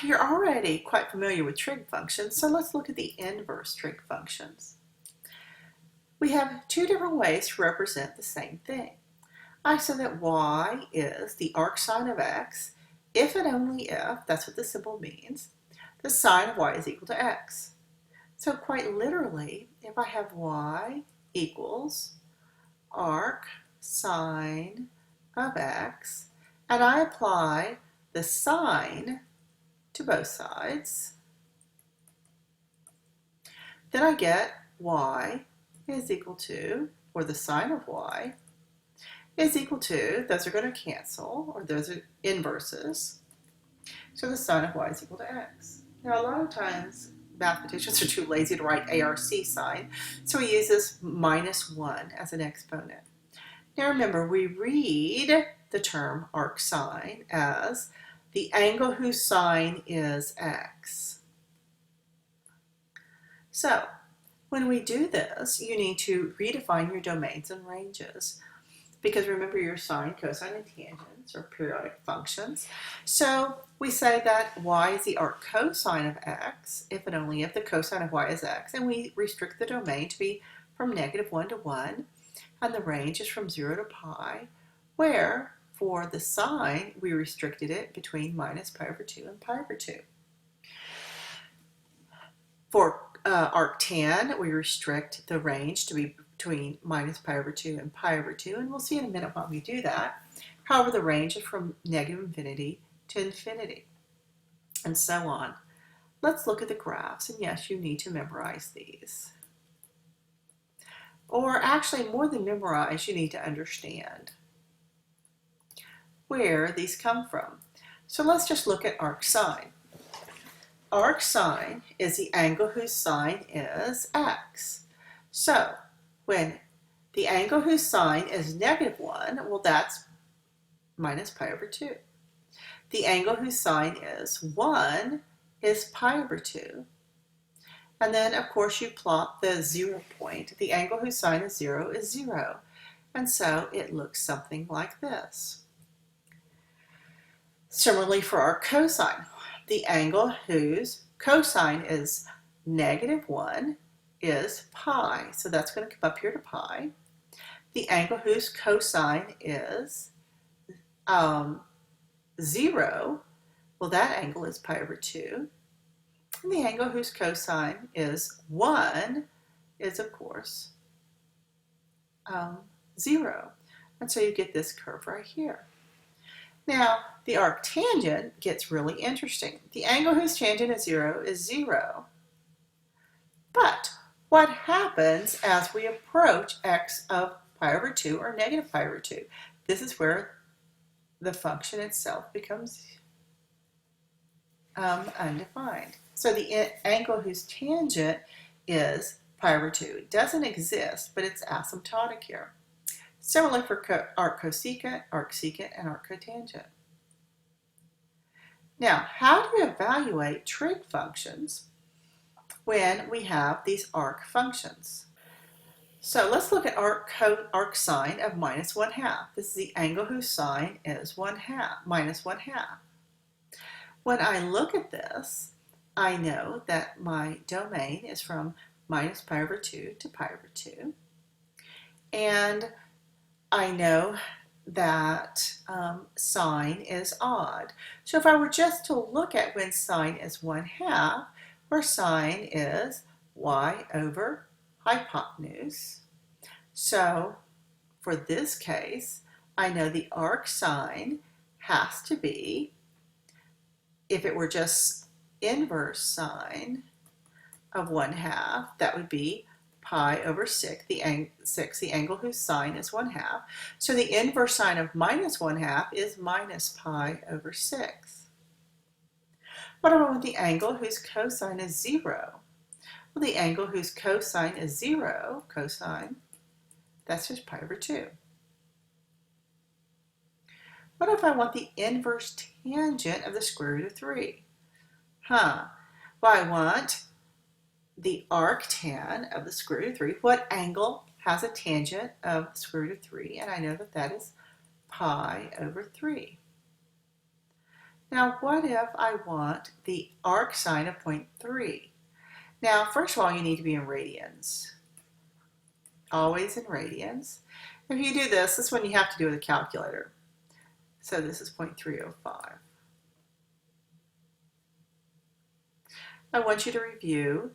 you're already quite familiar with trig functions, so let's look at the inverse trig functions. We have two different ways to represent the same thing. I said that y is the arcsine of x if and only if, that's what the symbol means, the sine of y is equal to x. So quite literally, if I have y equals arc sine of x, and I apply the sine to both sides, then I get y is equal to, or the sine of y, is equal to, those are going to cancel, or those are inverses, so the sine of y is equal to x. Now a lot of times mathematicians are too lazy to write ARC sign, so we use this -1 as an exponent. Now remember, we read the term arcsine as the angle whose sine is x. So when we do this, you need to redefine your domains and ranges, because remember your sine, cosine, and tangents are periodic functions. So we say that y is the arc cosine of x if and only if the cosine of y is x, and we restrict the domain to be from -1 to 1, and the range is from 0 to pi, where for the sine we restricted it between -pi/2 and pi/2. For arctan, we restrict the range to be between -pi/2 and pi/2, and we'll see in a minute why we do that. However, the range is from -infinity to infinity, and so on. Let's look at the graphs, and yes, you need to memorize these. Or actually, more than memorize, you need to understand where these come from. So let's just look at arcsine. Arcsine is the angle whose sine is x. So when the angle whose sine is -1, well, that's -pi/2. The angle whose sine is 1 is pi/2. And then, of course, you plot the 0 point. The angle whose sine is 0 is 0. And so it looks something like this. Similarly for our cosine, the angle whose cosine is -1 is pi. So that's going to come up here to pi. The angle whose cosine is 0, well, that angle is pi/2. And the angle whose cosine is 1 is, of course, 0. And so you get this curve right here. Now, the arctangent gets really interesting. The angle whose tangent is 0 is 0. But what happens as we approach x of pi/2 or -pi/2? This is where the function itself becomes undefined. So the angle whose tangent is pi/2. It doesn't exist, but it's asymptotic here. Similarly for arccosecant, arcsecant, and arccotangent. Now, how do we evaluate trig functions when we have these arc functions? So let's look at arcsine of -1/2. This is the angle whose sine is -1/2. When I look at this, I know that my domain is from -pi/2 to pi/2. And I know that sine is odd. So if I were just to look at when sine is 1/2, where sine is y over hypotenuse. So for this case, I know the arcsine has to be, if it were just inverse sine of 1/2, that would be pi/6, the angle whose sine is 1/2. So the inverse sine of -1/2 is -pi/6. What about with the angle whose cosine is 0? Well, the angle whose cosine is 0, cosine, that's just pi/2. What if I want the inverse tangent of the square root of 3? Well, I want the arctan of the square root of 3. What angle has a tangent of the square root of 3? And I know that that is pi/3. Now, what if I want the arc sine of point 3? Now, first of all, you need to be in radians. Always in radians. If you do this, this one you have to do with a calculator. So this is 0.305. I want you to review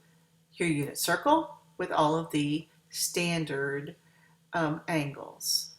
your unit circle with all of the standard angles.